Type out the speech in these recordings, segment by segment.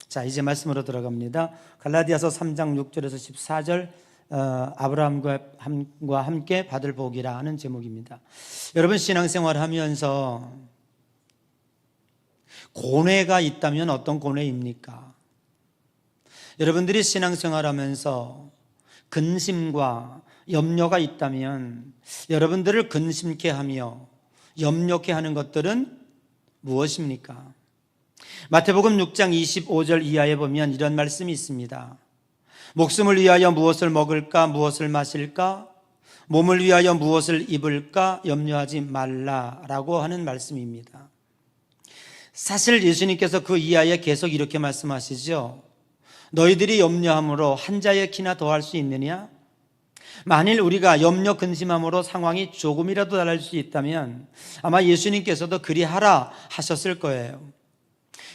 자, 이제 말씀으로 들어갑니다. 갈라디아서 3장 6절에서 14절, 아브라함과 함께 받을 복이라 하는 제목입니다. 여러분, 신앙생활 하면서 고뇌가 있다면 어떤 고뇌입니까? 여러분들이 신앙생활 하면서 근심과 염려가 있다면 여러분들을 근심케 하며 염려케 하는 것들은 무엇입니까? 마태복음 6장 25절 이하에 보면 이런 말씀이 있습니다. 목숨을 위하여 무엇을 먹을까, 무엇을 마실까, 몸을 위하여 무엇을 입을까 염려하지 말라라고 하는 말씀입니다. 사실 예수님께서 그 이하에 계속 이렇게 말씀하시죠. 너희들이 염려함으로 한 자의 키나 더할 수 있느냐? 만일 우리가 염려 근심함으로 상황이 조금이라도 달라질 수 있다면 아마 예수님께서도 그리하라 하셨을 거예요.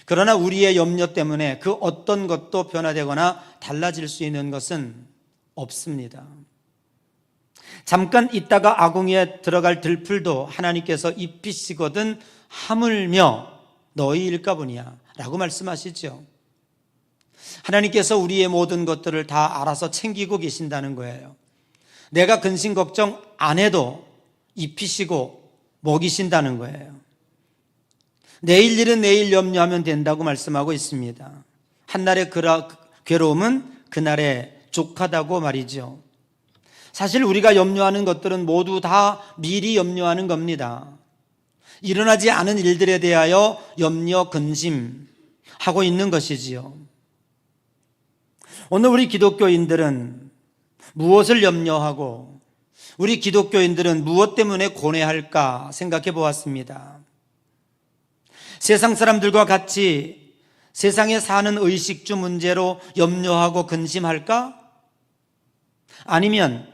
그러나 우리의 염려 때문에 그 어떤 것도 변화되거나 달라질 수 있는 것은 없습니다. 잠깐 있다가 아궁이에 들어갈 들풀도 하나님께서 입히시거든 하물며 너희일까 보냐 라고 말씀하시죠. 하나님께서 우리의 모든 것들을 다 알아서 챙기고 계신다는 거예요. 내가 근심 걱정 안 해도 입히시고 먹이신다는 거예요. 내일 일은 내일 염려하면 된다고 말씀하고 있습니다. 한날의 괴로움은 그날의 족하다고 말이죠. 사실 우리가 염려하는 것들은 모두 다 미리 염려하는 겁니다. 일어나지 않은 일들에 대하여 염려, 근심하고 있는 것이지요. 오늘 우리 기독교인들은 무엇을 염려하고 우리 기독교인들은 무엇 때문에 고뇌할까 생각해 보았습니다. 세상 사람들과 같이 세상에 사는 의식주 문제로 염려하고 근심할까? 아니면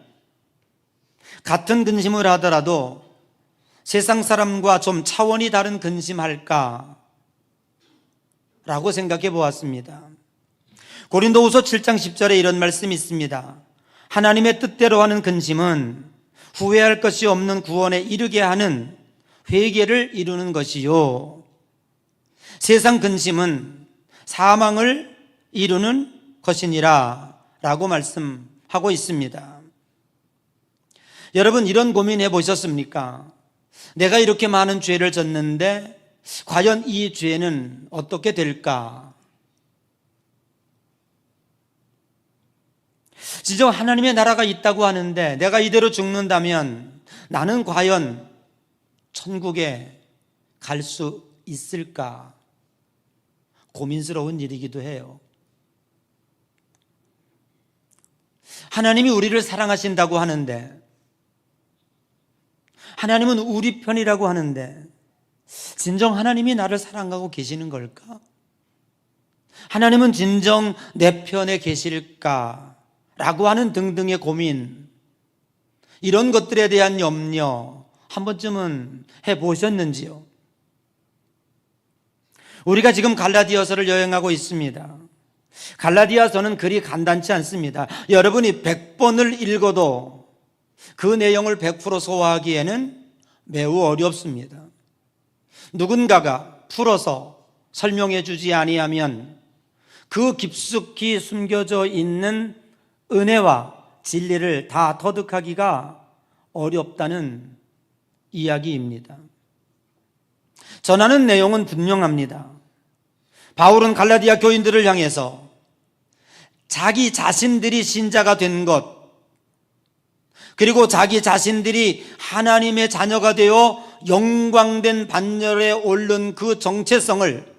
같은 근심을 하더라도 세상 사람과 좀 차원이 다른 근심할까? 라고 생각해 보았습니다. 고린도후서 7장 10절에 이런 말씀이 있습니다. 하나님의 뜻대로 하는 근심은 후회할 것이 없는 구원에 이르게 하는 회개를 이루는 것이요, 세상 근심은 사망을 이루는 것이니라 라고 말씀하고 있습니다. 여러분, 이런 고민해 보셨습니까? 내가 이렇게 많은 죄를 졌는데 과연 이 죄는 어떻게 될까? 진정 하나님의 나라가 있다고 하는데 내가 이대로 죽는다면 나는 과연 천국에 갈 수 있을까? 고민스러운 일이기도 해요. 하나님이 우리를 사랑하신다고 하는데, 하나님은 우리 편이라고 하는데 진정 하나님이 나를 사랑하고 계시는 걸까? 하나님은 진정 내 편에 계실까? 라고 하는 등등의 고민, 이런 것들에 대한 염려 한 번쯤은 해보셨는지요? 우리가 지금 갈라디아서를 여행하고 있습니다. 갈라디아서는 그리 간단치 않습니다. 여러분이 100번을 읽어도 그 내용을 100% 소화하기에는 매우 어렵습니다. 누군가가 풀어서 설명해 주지 아니하면 그 깊숙이 숨겨져 있는 은혜와 진리를 다 터득하기가 어렵다는 이야기입니다. 전하는 내용은 분명합니다. 바울은 갈라디아 교인들을 향해서 자기 자신들이 신자가 된 것, 그리고 자기 자신들이 하나님의 자녀가 되어 영광된 반열에 오른 그 정체성을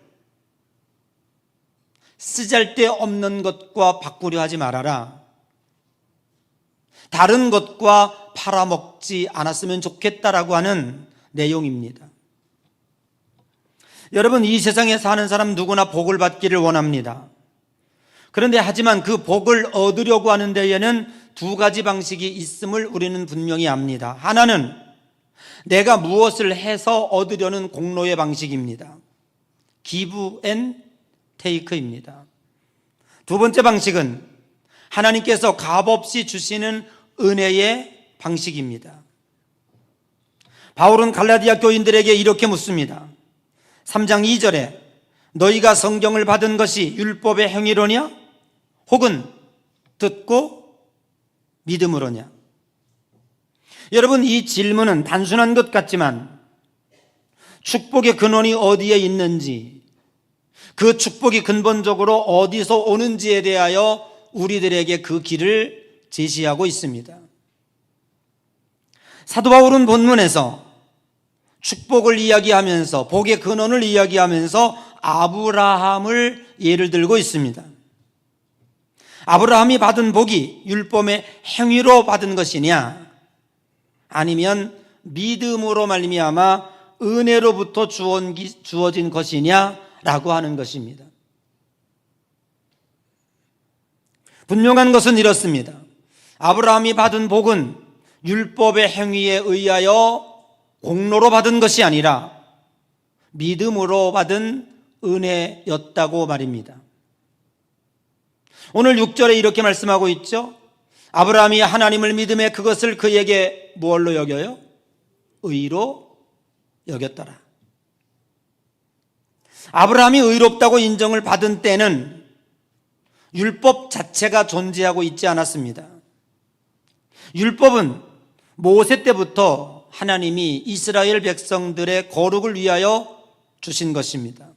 쓰잘데없는 것과 바꾸려 하지 말아라. 다른 것과 팔아먹지 않았으면 좋겠다라고 하는 내용입니다. 여러분, 이 세상에 사는 사람 누구나 복을 받기를 원합니다. 그런데 하지만 그 복을 얻으려고 하는 데에는 두 가지 방식이 있음을 우리는 분명히 압니다. 하나는 내가 무엇을 해서 얻으려는 공로의 방식입니다. Give and take입니다. 두 번째 방식은 하나님께서 값없이 주시는 은혜의 방식입니다. 바울은 갈라디아 교인들에게 이렇게 묻습니다. 3장 2절에 너희가 성경을 받은 것이 율법의 행위로냐? 혹은 듣고 믿음으로냐? 여러분, 이 질문은 단순한 것 같지만 축복의 근원이 어디에 있는지, 그 축복이 근본적으로 어디서 오는지에 대하여 우리들에게 그 길을 제시하고 있습니다. 사도 바울은 본문에서 축복을 이야기하면서, 복의 근원을 이야기하면서 아브라함을 예를 들고 있습니다. 아브라함이 받은 복이 율법의 행위로 받은 것이냐, 아니면 믿음으로 말미암아 은혜로부터 주어진 것이냐라고 하는 것입니다. 분명한 것은 이렇습니다. 아브라함이 받은 복은 율법의 행위에 의하여 공로로 받은 것이 아니라 믿음으로 받은 은혜였다고 말입니다. 오늘 6절에 이렇게 말씀하고 있죠. 아브라함이 하나님을 믿음에 그것을 그에게 무엇로 여겨요? 의로 여겼더라. 아브라함이 의롭다고 인정을 받은 때는 율법 자체가 존재하고 있지 않았습니다. 율법은 모세 때부터 하나님이 이스라엘 백성들의 거룩을 위하여 주신 것입니다.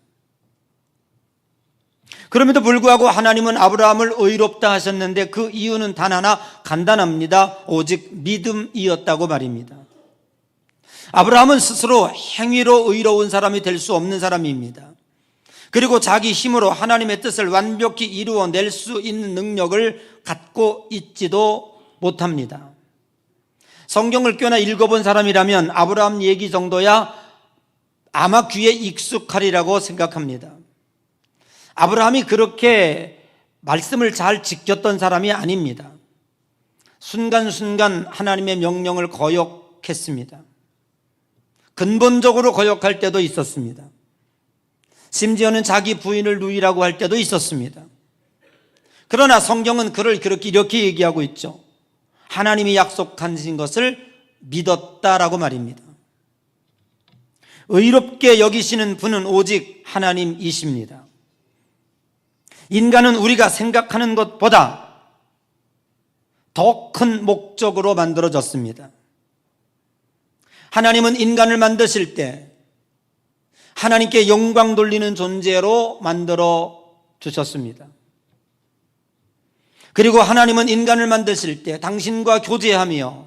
그럼에도 불구하고 하나님은 아브라함을 의롭다 하셨는데 그 이유는 단 하나, 간단합니다. 오직 믿음이었다고 말입니다. 아브라함은 스스로 행위로 의로운 사람이 될 수 없는 사람입니다. 그리고 자기 힘으로 하나님의 뜻을 완벽히 이루어낼 수 있는 능력을 갖고 있지도 못합니다. 성경을 꽤나 읽어본 사람이라면 아브라함 얘기 정도야 아마 귀에 익숙하리라고 생각합니다. 아브라함이 그렇게 말씀을 잘 지켰던 사람이 아닙니다. 순간순간 하나님의 명령을 거역했습니다. 근본적으로 거역할 때도 있었습니다. 심지어는 자기 부인을 누이라고 할 때도 있었습니다. 그러나 성경은 그를 이렇게 얘기하고 있죠. 하나님이 약속하신 것을 믿었다라고 말입니다. 의롭게 여기시는 분은 오직 하나님이십니다. 인간은 우리가 생각하는 것보다 더 큰 목적으로 만들어졌습니다. 하나님은 인간을 만드실 때 하나님께 영광 돌리는 존재로 만들어 주셨습니다. 그리고 하나님은 인간을 만드실 때 당신과 교제하며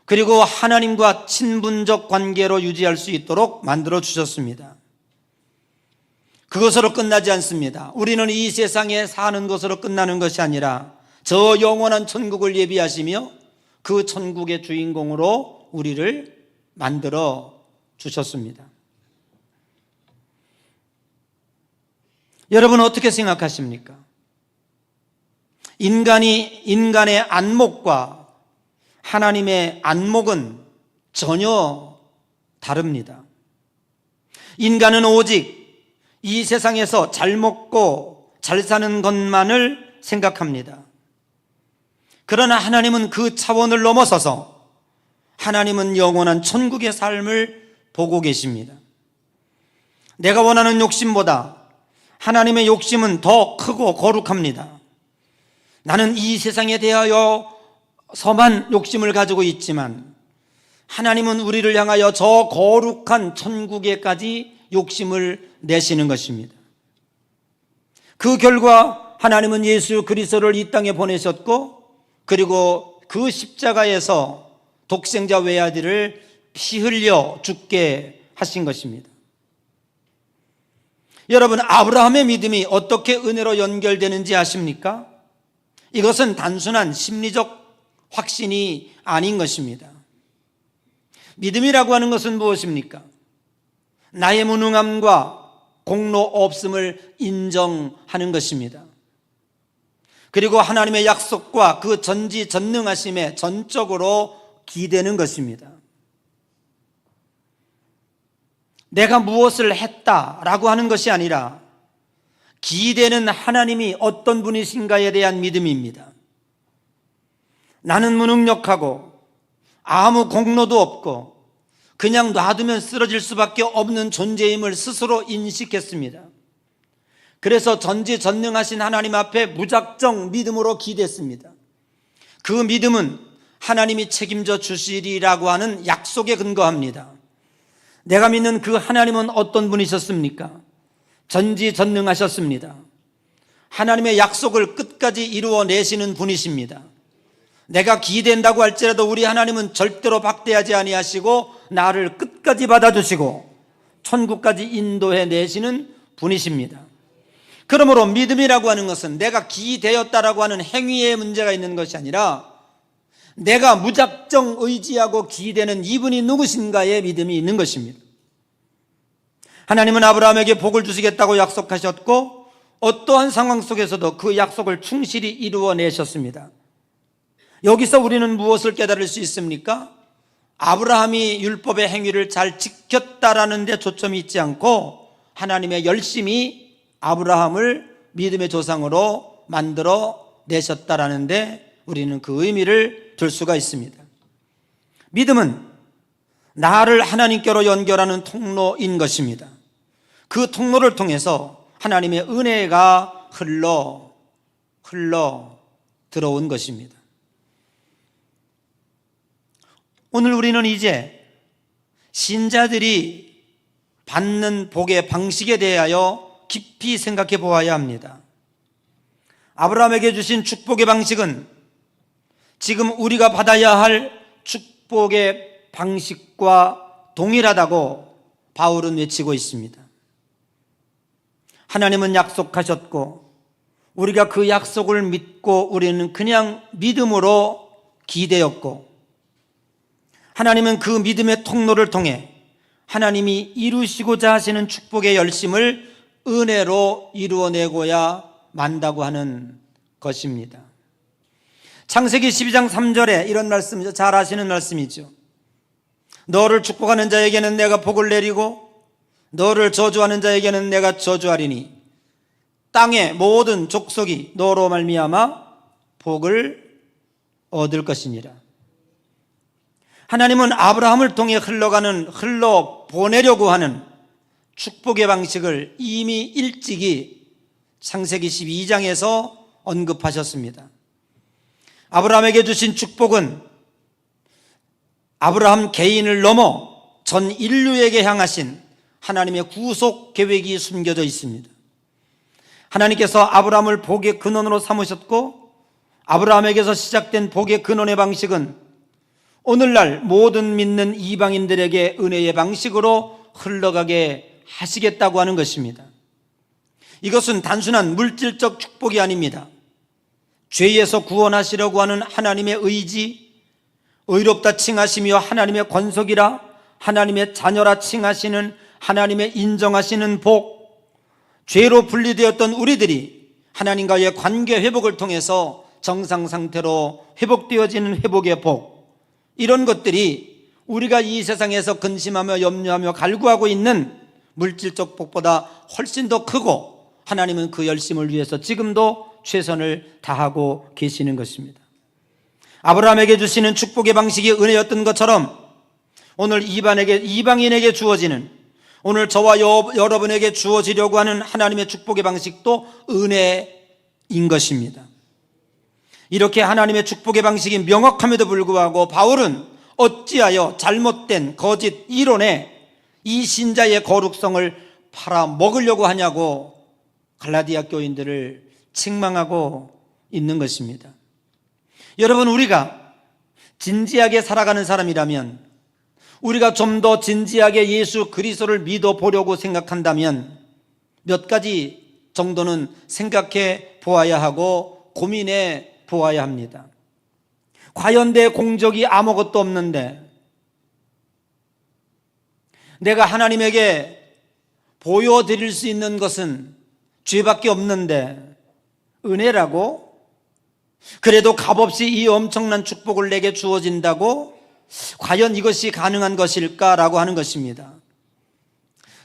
그리고 하나님과 친분적 관계로 유지할 수 있도록 만들어 주셨습니다. 그것으로 끝나지 않습니다. 우리는 이 세상에 사는 것으로 끝나는 것이 아니라 저 영원한 천국을 예비하시며 그 천국의 주인공으로 우리를 만들어 주셨습니다. 여러분 어떻게 생각하십니까? 인간의 안목과 하나님의 안목은 전혀 다릅니다. 인간은 오직 이 세상에서 잘 먹고 잘 사는 것만을 생각합니다. 그러나 하나님은 그 차원을 넘어서서 하나님은 영원한 천국의 삶을 보고 계십니다. 내가 원하는 욕심보다 하나님의 욕심은 더 크고 거룩합니다. 나는 이 세상에 대하여서만 욕심을 가지고 있지만 하나님은 우리를 향하여 저 거룩한 천국에까지 욕심을 내시는 것입니다. 그 결과 하나님은 예수 그리스도를 이 땅에 보내셨고 그리고 그 십자가에서 독생자 외아들을 피 흘려 죽게 하신 것입니다. 여러분, 아브라함의 믿음이 어떻게 은혜로 연결되는지 아십니까? 이것은 단순한 심리적 확신이 아닌 것입니다. 믿음이라고 하는 것은 무엇입니까? 나의 무능함과 공로 없음을 인정하는 것입니다. 그리고 하나님의 약속과 그 전지전능하심에 전적으로 기대는 것입니다. 내가 무엇을 했다라고 하는 것이 아니라 기대는 하나님이 어떤 분이신가에 대한 믿음입니다. 나는 무능력하고 아무 공로도 없고 그냥 놔두면 쓰러질 수밖에 없는 존재임을 스스로 인식했습니다. 그래서 전지전능하신 하나님 앞에 무작정 믿음으로 기대했습니다. 그 믿음은 하나님이 책임져 주시리라고 하는 약속에 근거합니다. 내가 믿는 그 하나님은 어떤 분이셨습니까? 전지전능하셨습니다. 하나님의 약속을 끝까지 이루어내시는 분이십니다. 내가 기대한다고 할지라도 우리 하나님은 절대로 박대하지 아니하시고 나를 끝까지 받아주시고 천국까지 인도해 내시는 분이십니다. 그러므로 믿음이라고 하는 것은 내가 기대었다라고 하는 행위에 문제가 있는 것이 아니라 내가 무작정 의지하고 기대는 이분이 누구신가에 믿음이 있는 것입니다. 하나님은 아브라함에게 복을 주시겠다고 약속하셨고 어떠한 상황 속에서도 그 약속을 충실히 이루어내셨습니다. 여기서 우리는 무엇을 깨달을 수 있습니까? 아브라함이 율법의 행위를 잘 지켰다라는 데 초점이 있지 않고 하나님의 열심히 아브라함을 믿음의 조상으로 만들어 내셨다라는 데 우리는 그 의미를 둘 수가 있습니다. 믿음은 나를 하나님께로 연결하는 통로인 것입니다. 그 통로를 통해서 하나님의 은혜가 흘러 들어온 것입니다. 오늘 우리는 이제 신자들이 받는 복의 방식에 대하여 깊이 생각해 보아야 합니다. 아브라함에게 주신 축복의 방식은 지금 우리가 받아야 할 축복의 방식과 동일하다고 바울은 외치고 있습니다. 하나님은 약속하셨고 우리가 그 약속을 믿고 우리는 그냥 믿음으로 기대었고 하나님은 그 믿음의 통로를 통해 하나님이 이루시고자 하시는 축복의 열심을 은혜로 이루어내고야 만다고 하는 것입니다. 창세기 12장 3절에 이런 말씀이죠. 잘 아시는 말씀이죠. 너를 축복하는 자에게는 내가 복을 내리고 너를 저주하는 자에게는 내가 저주하리니 땅의 모든 족속이 너로 말미암아 복을 얻을 것이니라. 하나님은 아브라함을 통해 흘러 보내려고 하는 축복의 방식을 이미 일찍이 창세기 12장에서 언급하셨습니다. 아브라함에게 주신 축복은 아브라함 개인을 넘어 전 인류에게 향하신 하나님의 구속 계획이 숨겨져 있습니다. 하나님께서 아브라함을 복의 근원으로 삼으셨고 아브라함에게서 시작된 복의 근원의 방식은 오늘날 모든 믿는 이방인들에게 은혜의 방식으로 흘러가게 하시겠다고 하는 것입니다. 이것은 단순한 물질적 축복이 아닙니다. 죄에서 구원하시려고 하는 하나님의 의지, 의롭다 칭하시며 하나님의 권속이라 하나님의 자녀라 칭하시는 하나님의 인정하시는 복, 죄로 분리되었던 우리들이 하나님과의 관계 회복을 통해서 정상 상태로 회복되어지는 회복의 복, 이런 것들이 우리가 이 세상에서 근심하며 염려하며 갈구하고 있는 물질적 복보다 훨씬 더 크고 하나님은 그 열심을 위해서 지금도 최선을 다하고 계시는 것입니다. 아브라함에게 주시는 축복의 방식이 은혜였던 것처럼 오늘 이방인에게 주어지는 오늘 저와 여러분에게 주어지려고 하는 하나님의 축복의 방식도 은혜인 것입니다. 이렇게 하나님의 축복의 방식이 명확함에도 불구하고 바울은 어찌하여 잘못된 거짓 이론에 이 신자의 거룩성을 팔아먹으려고 하냐고 갈라디아 교인들을 책망하고 있는 것입니다. 여러분, 우리가 진지하게 살아가는 사람이라면, 우리가 좀 더 진지하게 예수 그리스도를 믿어보려고 생각한다면 몇 가지 정도는 생각해 보아야 하고 고민해 보아야 합니다. 과연 내 공적이 아무것도 없는데 내가 하나님에게 보여드릴 수 있는 것은 죄밖에 없는데 은혜라고? 그래도 값없이 이 엄청난 축복을 내게 주어진다고? 과연 이것이 가능한 것일까라고 하는 것입니다.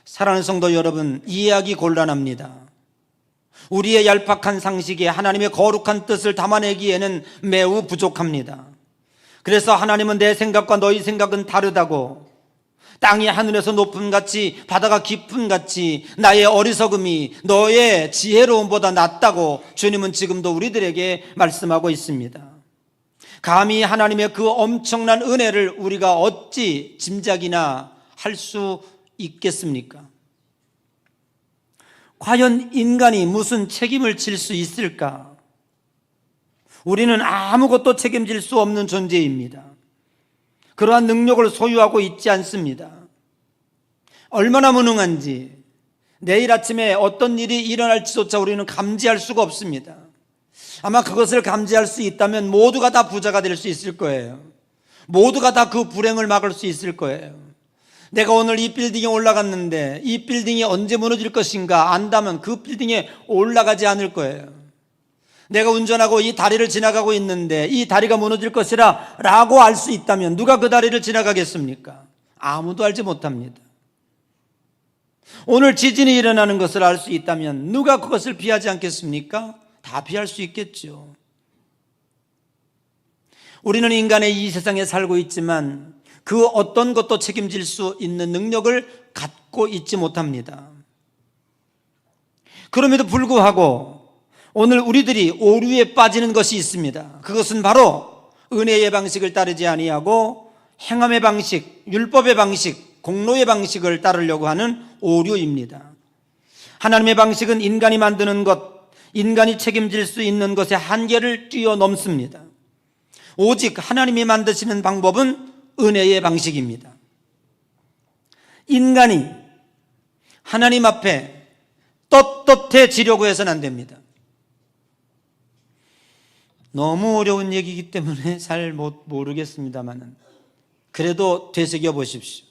사랑하는 성도 여러분, 이해하기 곤란합니다. 우리의 얄팍한 상식에 하나님의 거룩한 뜻을 담아내기에는 매우 부족합니다. 그래서 하나님은 내 생각과 너희 생각은 다르다고, 땅이 하늘에서 높음 같이 바다가 깊음 같이 나의 어리석음이 너의 지혜로움보다 낫다고 주님은 지금도 우리들에게 말씀하고 있습니다. 감히 하나님의 그 엄청난 은혜를 우리가 어찌 짐작이나 할 수 있겠습니까? 과연 인간이 무슨 책임을 질 수 있을까? 우리는 아무것도 책임질 수 없는 존재입니다. 그러한 능력을 소유하고 있지 않습니다. 얼마나 무능한지 내일 아침에 어떤 일이 일어날지조차 우리는 감지할 수가 없습니다. 아마 그것을 감지할 수 있다면 모두가 다 부자가 될 수 있을 거예요. 모두가 다 그 불행을 막을 수 있을 거예요. 내가 오늘 이 빌딩에 올라갔는데 이 빌딩이 언제 무너질 것인가 안다면 그 빌딩에 올라가지 않을 거예요. 내가 운전하고 이 다리를 지나가고 있는데 이 다리가 무너질 것이라 라고 알 수 있다면 누가 그 다리를 지나가겠습니까? 아무도 알지 못합니다. 오늘 지진이 일어나는 것을 알 수 있다면 누가 그것을 피하지 않겠습니까? 다 피할 수 있겠죠. 우리는 인간의 이 세상에 살고 있지만 그 어떤 것도 책임질 수 있는 능력을 갖고 있지 못합니다. 그럼에도 불구하고 오늘 우리들이 오류에 빠지는 것이 있습니다. 그것은 바로 은혜의 방식을 따르지 아니하고 행함의 방식, 율법의 방식, 공로의 방식을 따르려고 하는 오류입니다. 하나님의 방식은 인간이 만드는 것, 인간이 책임질 수 있는 것의 한계를 뛰어넘습니다. 오직 하나님이 만드시는 방법은 은혜의 방식입니다. 인간이 하나님 앞에 떳떳해지려고 해서는 안 됩니다. 너무 어려운 얘기이기 때문에 잘 모르겠습니다만 그래도 되새겨 보십시오.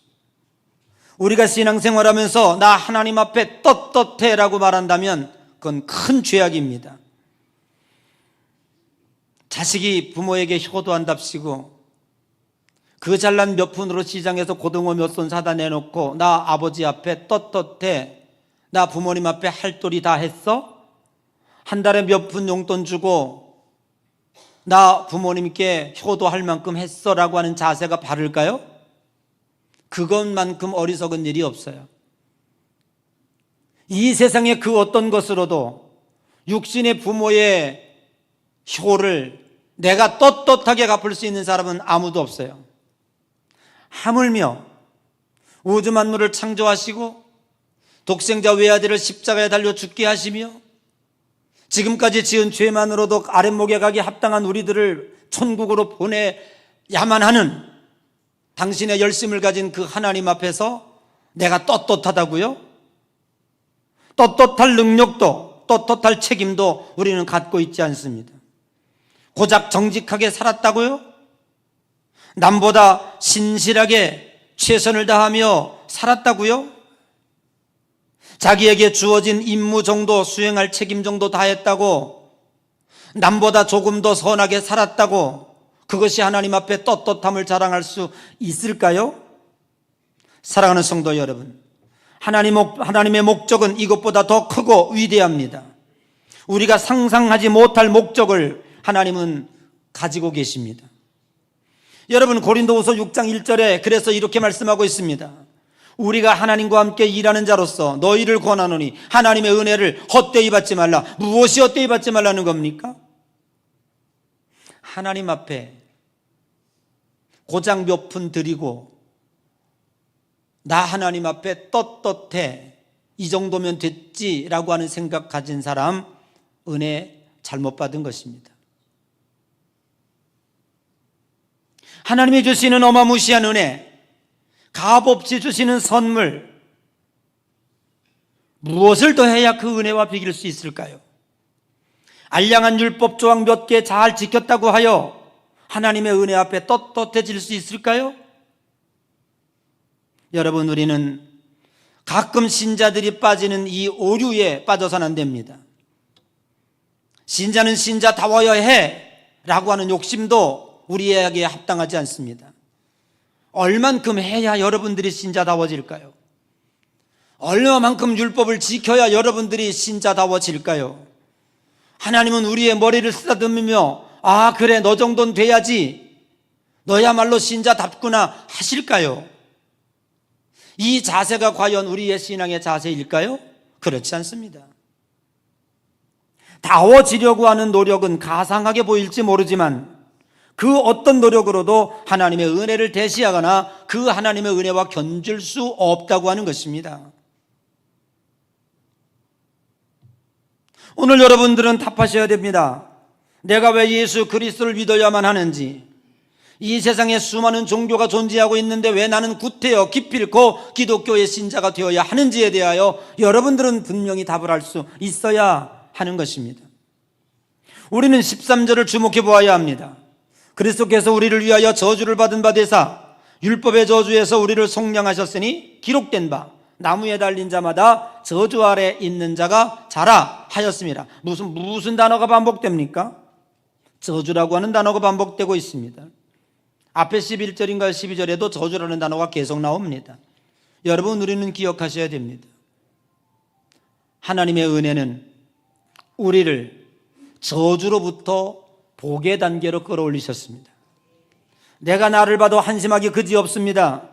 우리가 신앙생활하면서 나 하나님 앞에 떳떳해라고 말한다면 그건 큰 죄악입니다. 자식이 부모에게 효도한답시고 그 잘난 몇 푼으로 시장에서 고등어 몇 손 사다 내놓고 나 아버지 앞에 떳떳해, 나 부모님 앞에 할 도리 다 했어? 한 달에 몇 푼 용돈 주고 나 부모님께 효도할 만큼 했어 라고 하는 자세가 바를까요? 그것만큼 어리석은 일이 없어요. 이 세상의 그 어떤 것으로도 육신의 부모의 효를 내가 떳떳하게 갚을 수 있는 사람은 아무도 없어요. 하물며 우주 만물을 창조하시고 독생자 외아들을 십자가에 달려 죽게 하시며 지금까지 지은 죄만으로도 아랫목에 가기 합당한 우리들을 천국으로 보내야만 하는 당신의 열심을 가진 그 하나님 앞에서 내가 떳떳하다고요? 떳떳할 능력도 떳떳할 책임도 우리는 갖고 있지 않습니다. 고작 정직하게 살았다고요? 남보다 신실하게 최선을 다하며 살았다고요? 자기에게 주어진 임무 정도 수행할 책임 정도 다했다고 남보다 조금 더 선하게 살았다고 그것이 하나님 앞에 떳떳함을 자랑할 수 있을까요? 사랑하는 성도 여러분, 하나님의 목적은 이것보다 더 크고 위대합니다. 우리가 상상하지 못할 목적을 하나님은 가지고 계십니다. 여러분, 고린도후서 6장 1절에 그래서 이렇게 말씀하고 있습니다. 우리가 하나님과 함께 일하는 자로서 너희를 권하노니 하나님의 은혜를 헛되이 받지 말라. 무엇이 헛되이 받지 말라는 겁니까? 하나님 앞에 고작 몇 푼 드리고 나 하나님 앞에 떳떳해 이 정도면 됐지라고 하는 생각 가진 사람 은혜 잘못 받은 것입니다. 하나님이 주시는 어마무시한 은혜, 값없이 주시는 선물, 무엇을 더해야 그 은혜와 비길 수 있을까요? 알량한 율법 조항 몇 개 잘 지켰다고 하여 하나님의 은혜 앞에 떳떳해질 수 있을까요? 여러분, 우리는 가끔 신자들이 빠지는 이 오류에 빠져서는 안 됩니다. 신자는 신자다워야 해 라고 하는 욕심도 우리에게 합당하지 않습니다. 얼만큼 해야 여러분들이 신자다워질까요? 얼마만큼 율법을 지켜야 여러분들이 신자다워질까요? 하나님은 우리의 머리를 쓰다듬으며 아 그래 너 정도는 돼야지 너야말로 신자답구나 하실까요? 이 자세가 과연 우리의 신앙의 자세일까요? 그렇지 않습니다. 다워지려고 하는 노력은 가상하게 보일지 모르지만 그 어떤 노력으로도 하나님의 은혜를 대시하거나 그 하나님의 은혜와 견줄 수 없다고 하는 것입니다. 오늘 여러분들은 답하셔야 됩니다. 내가 왜 예수 그리스도를 믿어야만 하는지, 이 세상에 수많은 종교가 존재하고 있는데 왜 나는 구태여 기필코 기독교의 신자가 되어야 하는지에 대하여 여러분들은 분명히 답을 할 수 있어야 하는 것입니다. 우리는 13절을 주목해 보아야 합니다. 그리스도께서 우리를 위하여 저주를 받은 바 되사 율법의 저주에서 우리를 속량하셨으니 기록된 바 나무에 달린 자마다 저주 아래 있는 자가 자라 하였습니다. 무슨 단어가 반복됩니까? 저주라고 하는 단어가 반복되고 있습니다. 앞에 11절인가 12절에도 저주라는 단어가 계속 나옵니다. 여러분, 우리는 기억하셔야 됩니다. 하나님의 은혜는 우리를 저주로부터 복의 단계로 끌어올리셨습니다. 내가 나를 봐도 한심하기 그지없습니다.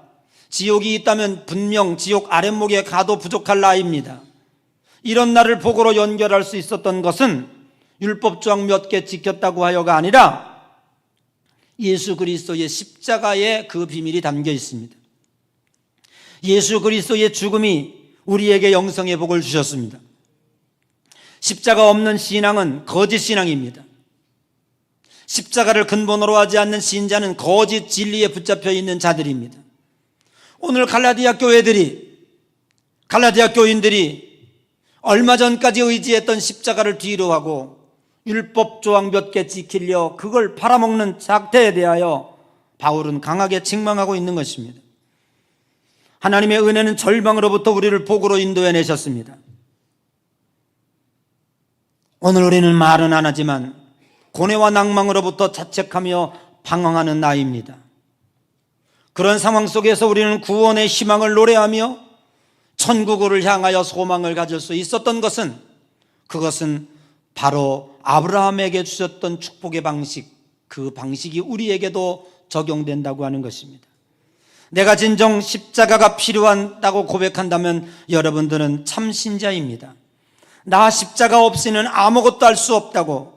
지옥이 있다면 분명 지옥 아랫목에 가도 부족할 나이입니다. 이런 나를 복으로 연결할 수 있었던 것은 율법조항 몇 개 지켰다고 하여가 아니라 예수 그리스도의 십자가에 그 비밀이 담겨 있습니다. 예수 그리스도의 죽음이 우리에게 영생의 복을 주셨습니다. 십자가 없는 신앙은 거짓 신앙입니다. 십자가를 근본으로 하지 않는 신자는 거짓 진리에 붙잡혀 있는 자들입니다. 오늘 갈라디아 교인들이 얼마 전까지 의지했던 십자가를 뒤로 하고 율법 조항 몇 개 지키려 그걸 팔아먹는 작태에 대하여 바울은 강하게 책망하고 있는 것입니다. 하나님의 은혜는 절망으로부터 우리를 복으로 인도해 내셨습니다. 오늘 우리는 말은 안 하지만 고뇌와 낭망으로부터 자책하며 방황하는 나이입니다. 그런 상황 속에서 우리는 구원의 희망을 노래하며 천국을 향하여 소망을 가질 수 있었던 것은, 그것은 바로 아브라함에게 주셨던 축복의 방식, 그 방식이 우리에게도 적용된다고 하는 것입니다. 내가 진정 십자가가 필요하다고 고백한다면 여러분들은 참 신자입니다. 나 십자가 없이는 아무것도 할 수 없다고,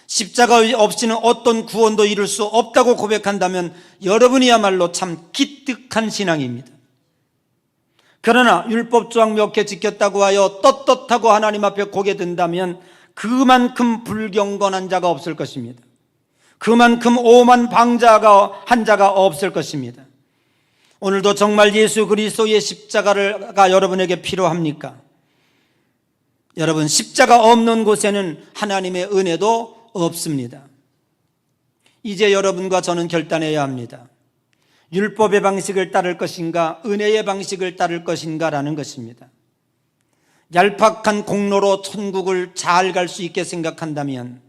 십자가 없이는 어떤 구원도 이룰 수 없다고 고백한다면 여러분이야말로 참 기특한 신앙입니다. 그러나 율법조항 몇 개 지켰다고 하여 떳떳하고 하나님 앞에 고개 든다면 그만큼 불경건한 자가 없을 것입니다. 그만큼 오만 방자가 한 자가 없을 것입니다. 오늘도 정말 예수 그리스도의 십자가가 여러분에게 필요합니까? 여러분, 십자가 없는 곳에는 하나님의 은혜도 없습니다. 이제 여러분과 저는 결단해야 합니다. 율법의 방식을 따를 것인가, 은혜의 방식을 따를 것인가 라는 것입니다. 얄팍한 공로로 천국을 잘 갈 수 있게 생각한다면,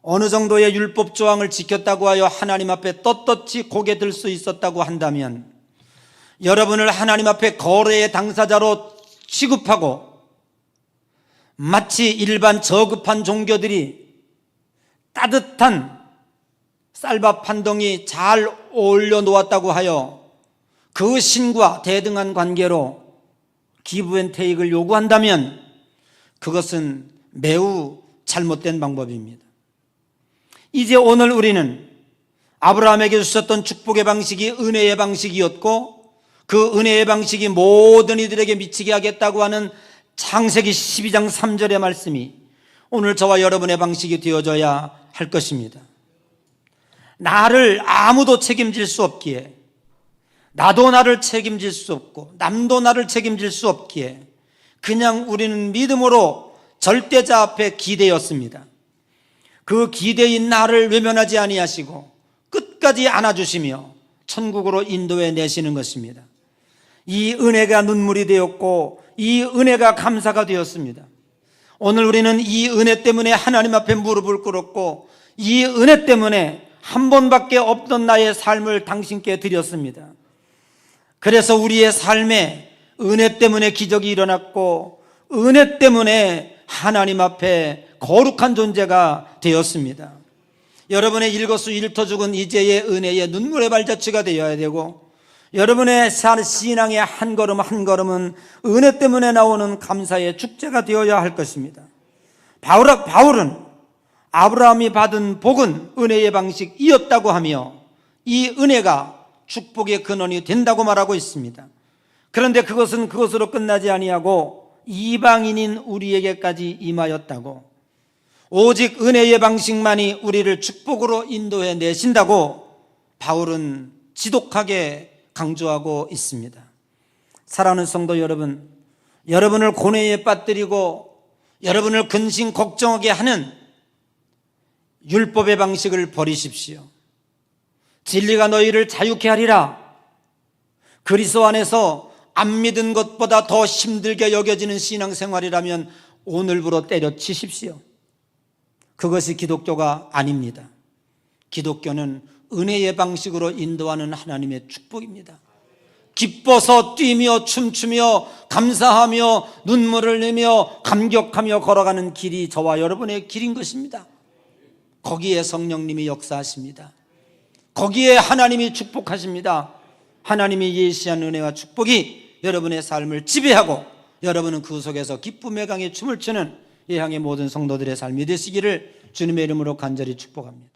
어느 정도의 율법 조항을 지켰다고 하여 하나님 앞에 떳떳이 고개 들 수 있었다고 한다면 여러분을 하나님 앞에 거래의 당사자로 취급하고 마치 일반 저급한 종교들이 따뜻한 쌀밥 한 덩이 잘 올려놓았다고 하여 그 신과 대등한 관계로 기브앤테이크를 요구한다면 그것은 매우 잘못된 방법입니다. 이제 오늘 우리는 아브라함에게 주셨던 축복의 방식이 은혜의 방식이었고, 그 은혜의 방식이 모든 이들에게 미치게 하겠다고 하는 창세기 12장 3절의 말씀이 오늘 저와 여러분의 방식이 되어져야 할 것입니다. 나를 아무도 책임질 수 없기에, 나도 나를 책임질 수 없고 남도 나를 책임질 수 없기에 그냥 우리는 믿음으로 절대자 앞에 기대었습니다. 그 기대인 나를 외면하지 아니하시고 끝까지 안아주시며 천국으로 인도해 내시는 것입니다. 이 은혜가 눈물이 되었고 이 은혜가 감사가 되었습니다. 오늘 우리는 이 은혜 때문에 하나님 앞에 무릎을 꿇었고 이 은혜 때문에 한 번밖에 없던 나의 삶을 당신께 드렸습니다. 그래서 우리의 삶에 은혜 때문에 기적이 일어났고 은혜 때문에 하나님 앞에 거룩한 존재가 되었습니다. 여러분의 일거수일투족은 이제의 은혜의 눈물의 발자취가 되어야 되고, 여러분의 신앙의 한 걸음 한 걸음은 은혜 때문에 나오는 감사의 축제가 되어야 할 것입니다. 바울은 아브라함이 받은 복은 은혜의 방식이었다고 하며 이 은혜가 축복의 근원이 된다고 말하고 있습니다. 그런데 그것은 그것으로 끝나지 아니하고 이방인인 우리에게까지 임하였다고, 오직 은혜의 방식만이 우리를 축복으로 인도해 내신다고 바울은 지독하게 강조하고 있습니다. 사랑하는 성도 여러분, 여러분을 고뇌에 빠뜨리고 여러분을 근심 걱정하게 하는 율법의 방식을 버리십시오. 진리가 너희를 자유케 하리라. 그리스도 안에서 안 믿은 것보다 더 힘들게 여겨지는 신앙생활이라면 오늘부로 때려치십시오. 그것이 기독교가 아닙니다. 기독교는 은혜의 방식으로 인도하는 하나님의 축복입니다. 기뻐서 뛰며 춤추며 감사하며 눈물을 내며 감격하며 걸어가는 길이 저와 여러분의 길인 것입니다. 거기에 성령님이 역사하십니다. 거기에 하나님이 축복하십니다. 하나님이 예시한 은혜와 축복이 여러분의 삶을 지배하고 여러분은 그 속에서 기쁨의 강에 춤을 추는 예향의 모든 성도들의 삶이 되시기를 주님의 이름으로 간절히 축복합니다.